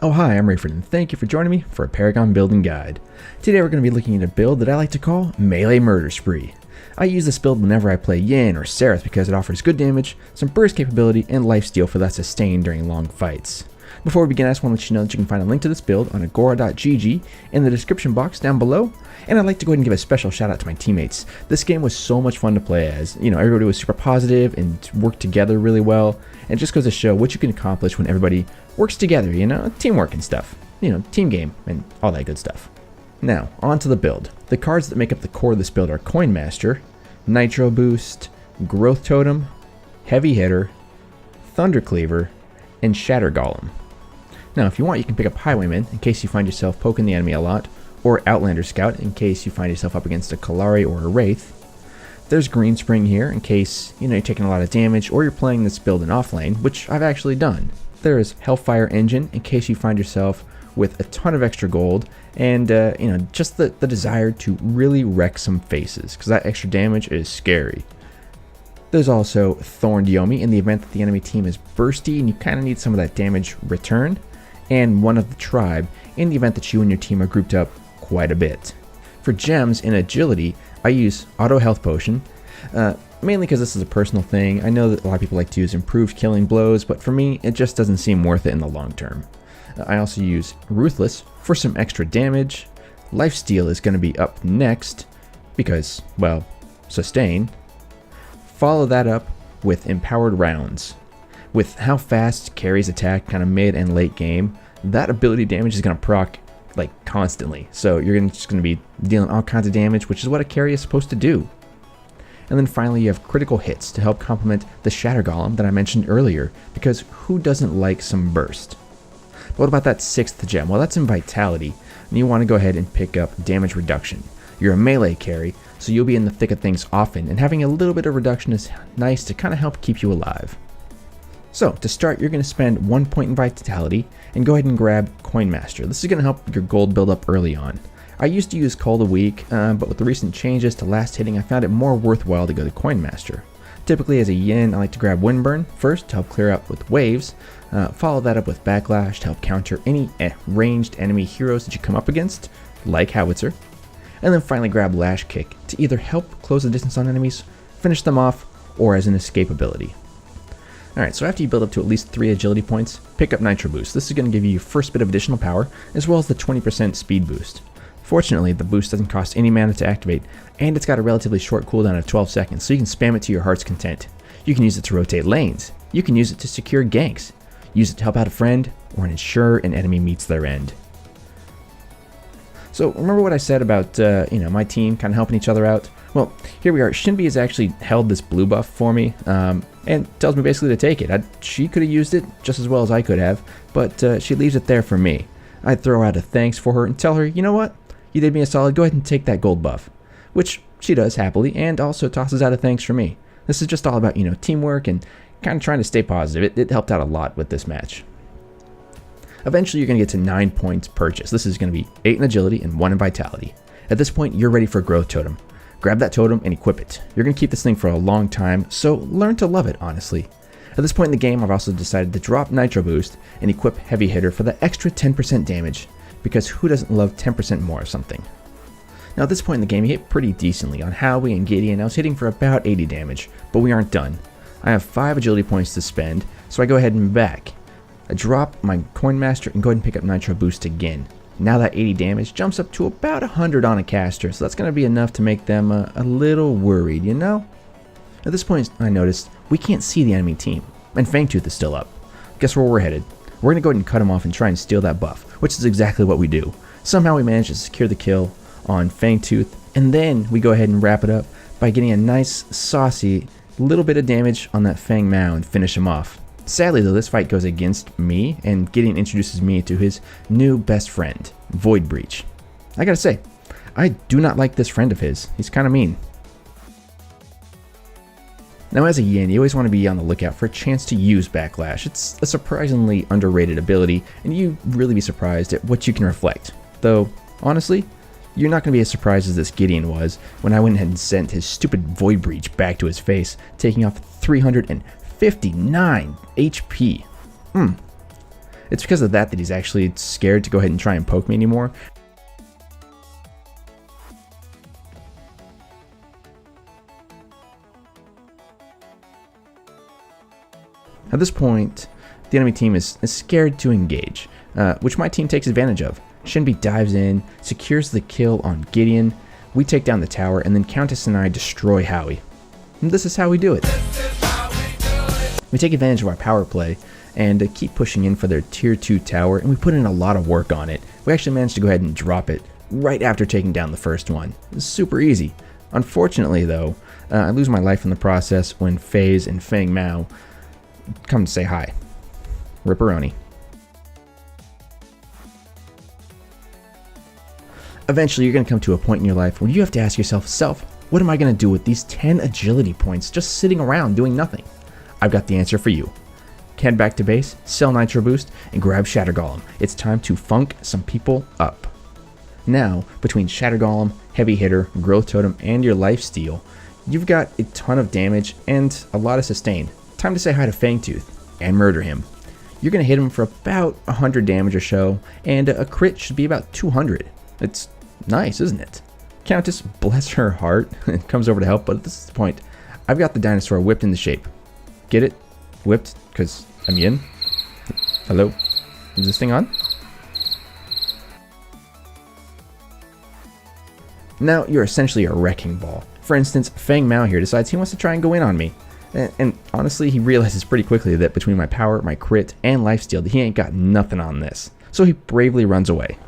Oh hi, I'm Rayford and thank you for joining me for a Paragon building guide. Today we're going to be looking at a build that I like to call Melee Murder Spree. I use this build whenever I play Yin or Seraph because it offers good damage, some burst capability, and lifesteal for that sustain during long fights. Before we begin, I just want to let you know that you can find a link to this build on agora.gg in the description box down below, and I'd like to go ahead and give a special shout out to my teammates. This game was so much fun to play as. Everybody was super positive and worked together really well, and it just goes to show what you can accomplish when everybody works together, teamwork and stuff. Team game and all that good stuff. Now, on to the build. The cards that make up the core of this build are Coin Master, Nitro Boost, Growth Totem, Heavy Hitter, Thunder Cleaver, and Shatter Golem. Now, if you want, you can pick up Highwayman in case you find yourself poking the enemy a lot, or Outlander Scout in case you find yourself up against a Kalari or a Wraith. There's Green Spring here in case you're taking a lot of damage or you're playing this build in offlane, which I've actually done. There is Hellfire Engine in case you find yourself with a ton of extra gold and just the desire to really wreck some faces, because that extra damage is scary. There's also Thorned Yomi in the event that the enemy team is bursty and you kind of need some of that damage returned, and One of the Tribe in the event that you and your team are grouped up quite a bit. For gems in agility, I use Auto Health Potion, mainly because this is a personal thing. I know that a lot of people like to use improved killing blows, but for me, it just doesn't seem worth it in the long term. I also use Ruthless for some extra damage. Lifesteal is going to be up next because, well, sustain. Follow that up with Empowered Rounds. With how fast carries attack kind of mid and late game, that ability damage is going to proc like constantly. So you're just going to be dealing all kinds of damage, which is what a carry is supposed to do. And then finally you have critical hits to help complement the Shatter Golem that I mentioned earlier, because who doesn't like some burst? But what about that 6th gem? Well, that's in Vitality, and you want to go ahead and pick up Damage Reduction. You're a melee carry, so you'll be in the thick of things often, and having a little bit of reduction is nice to kind of help keep you alive. So, to start, you're going to spend 1 point in Vitality and go ahead and grab Coin Master. This is going to help your gold build up early on. I used to use Cold a Week, but with the recent changes to last hitting, I found it more worthwhile to go to Coin Master. Typically as a Yin, I like to grab Windburn first to help clear out with waves, follow that up with Backlash to help counter any ranged enemy heroes that you come up against, like Howitzer, and then finally grab Lash Kick to either help close the distance on enemies, finish them off, or as an escape ability. Alright, so after you build up to at least 3 agility points, pick up Nitro Boost. This is going to give you your first bit of additional power, as well as the 20% speed boost. Fortunately, the boost doesn't cost any mana to activate, and it's got a relatively short cooldown of 12 seconds, so you can spam it to your heart's content. You can use it to rotate lanes, you can use it to secure ganks, use it to help out a friend, or ensure an enemy meets their end. So remember what I said about my team kind of helping each other out? Well, here we are. Shinbi has actually held this blue buff for me, and tells me basically to take it. She could have used it just as well as I could have, but she leaves it there for me. I'd throw out a thanks for her and tell her, you know what? You did me a solid, go ahead and take that gold buff. Which she does happily, and also tosses out a thanks for me. This is just all about, teamwork and kind of trying to stay positive. It helped out a lot with this match. Eventually you're going to get to 9 points purchase. This is going to be 8 in agility and 1 in vitality. At this point, you're ready for Growth Totem. Grab that totem and equip it. You're going to keep this thing for a long time, so learn to love it, honestly. At this point in the game, I've also decided to drop Nitro Boost and equip Heavy Hitter for the extra 10% damage, because who doesn't love 10% more of something? Now at this point in the game, you hit pretty decently. On Howie and Gideon, I was hitting for about 80 damage, but we aren't done. I have 5 agility points to spend, so I go ahead and back. I drop my Coin Master and go ahead and pick up Nitro Boost again. Now that 80 damage jumps up to about 100 on a caster, so that's going to be enough to make them a little worried, At this point, I noticed we can't see the enemy team, and Fangtooth is still up. Guess where we're headed? We're going to go ahead and cut him off and try and steal that buff, which is exactly what we do. Somehow we manage to secure the kill on Fangtooth, and then we go ahead and wrap it up by getting a nice, saucy little bit of damage on that Fang Mao and finish him off. Sadly though, this fight goes against me, and Gideon introduces me to his new best friend, Void Breach. I gotta say, I do not like this friend of his. He's kind of mean. Now as a Yin, you always want to be on the lookout for a chance to use Backlash. It's a surprisingly underrated ability, and you'd really be surprised at what you can reflect. Though, honestly, you're not going to be as surprised as this Gideon was when I went ahead and sent his stupid Void Breach back to his face, taking off 359 HP. It's because of that he's actually scared to go ahead and try and poke me anymore. At this point, the enemy team is scared to engage, which my team takes advantage of. Shinbi dives in, secures the kill on Gideon, we take down the tower, and then Countess and I destroy Howie. And this is how we do it. We take advantage of our power play and keep pushing in for their tier 2 tower, and we put in a lot of work on it. We actually managed to go ahead and drop it right after taking down the first one. It's super easy. Unfortunately though, I lose my life in the process when FaZe and Feng Mao come to say hi. Ripperoni. Eventually, you're going to come to a point in your life where you have to ask yourself, what am I going to do with these 10 agility points just sitting around doing nothing? I've got the answer for you. Head back to base, sell Nitro Boost, and grab Shatter Golem. It's time to funk some people up. Now, between Shatter Golem, Heavy Hitter, Growth Totem, and your Lifesteal, you've got a ton of damage and a lot of sustain. Time to say hi to Fangtooth and murder him. You're going to hit him for about 100 damage or so, and a crit should be about 200. It's nice, isn't it? Countess, bless her heart, comes over to help, but at this point, I've got the dinosaur whipped into shape. Get it? Whipped? Because I'm in? Hello? Is this thing on? Now you're essentially a wrecking ball. For instance, Feng Mao here decides he wants to try and go in on me. And honestly, he realizes pretty quickly that between my power, my crit, and lifesteal, that he ain't got nothing on this. So he bravely runs away.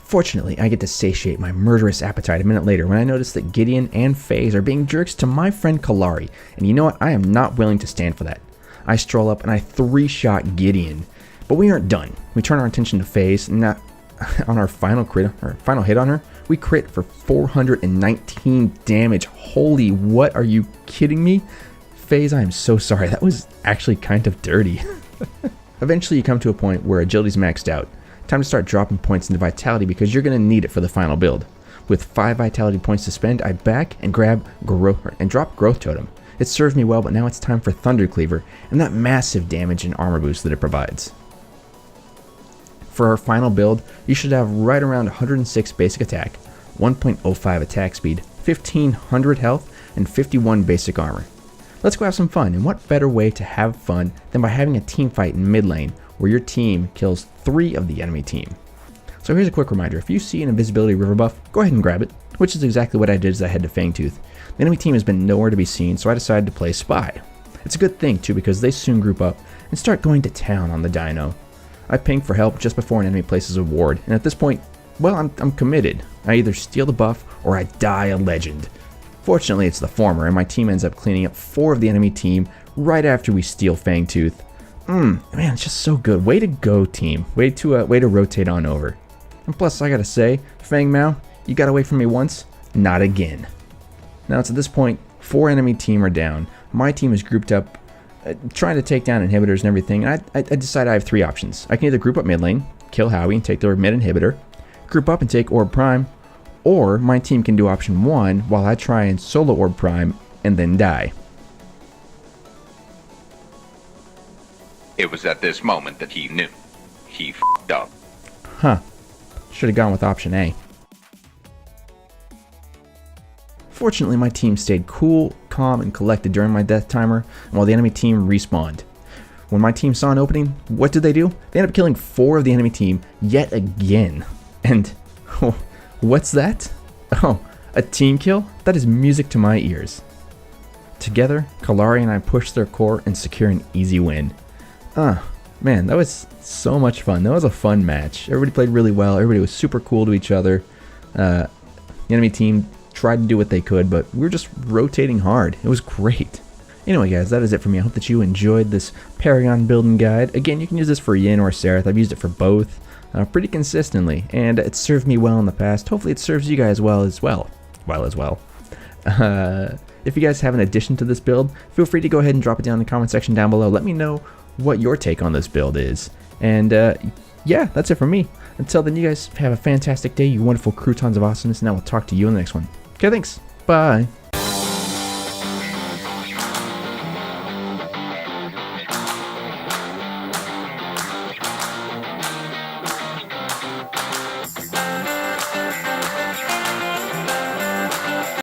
Fortunately, I get to satiate my murderous appetite a minute later when I notice that Gideon and FaZe are being jerks to my friend Kalari, and you know what? I am not willing to stand for that. I stroll up and I 3-shot Gideon, but we aren't done. We turn our attention to FaZe, and on our final hit on her, we crit for 419 damage. Holy, what, are you kidding me? FaZe, I am so sorry. That was actually kind of dirty. Eventually, you come to a point where agility's maxed out. Time to start dropping points into Vitality because you're going to need it for the final build. With 5 Vitality points to spend, I back and drop Growth Totem. It served me well, but now it's time for Thunder Cleaver and that massive damage and armor boost that it provides. For our final build, you should have right around 106 basic attack, 1.05 attack speed, 1500 health, and 51 basic armor. Let's go have some fun, and what better way to have fun than by having a team fight in mid lane where your team kills 3 of the enemy team. So here's a quick reminder, if you see an invisibility river buff, go ahead and grab it, which is exactly what I did as I head to Fangtooth. The enemy team has been nowhere to be seen, so I decided to play Spy. It's a good thing too because they soon group up and start going to town on the dino. I ping for help just before an enemy places a ward, and at this point, well, I'm committed. I either steal the buff or I die a legend. Fortunately, it's the former, and my team ends up cleaning up 4 of the enemy team right after we steal Fangtooth. Man, it's just so good. Way to go, team. Way to rotate on over. And plus, I gotta say, Feng Mao, you got away from me once, not again. Now, it's at this point, 4 enemy team are down. My team is grouped up, trying to take down inhibitors and everything. And I decide I have 3 options. I can either group up mid lane, kill Howie and take their mid inhibitor, group up and take Orb Prime, or my team can do option 1 while I try and solo Orb Prime and then die. It was at this moment that he knew. He f***ed up. Huh. Should have gone with option A. Fortunately, my team stayed cool, calm, and collected during my death timer, while the enemy team respawned. When my team saw an opening, what did? They ended up killing 4 of the enemy team yet again. And, what's that? Oh, a team kill? That is music to my ears. Together, Kalari and I pushed their core and secure an easy win. Man, that was so much fun. That was a fun match. Everybody played really well. Everybody was super cool to each other. The enemy team tried to do what they could, but we were just rotating hard. It was great. Anyway, guys, that is it for me. I hope that you enjoyed this Paragon building guide. Again, you can use this for Yin or Seraph. I've used it for both pretty consistently, and it served me well in the past. Hopefully it serves you guys well as well. If you guys have an addition to this build, feel free to go ahead and drop it down in the comment section down below. Let me know what your take on this build is. And yeah, that's it from me. Until then, you guys have a fantastic day, you wonderful croutons of awesomeness, and I will talk to you in the next one. Okay, thanks. Bye.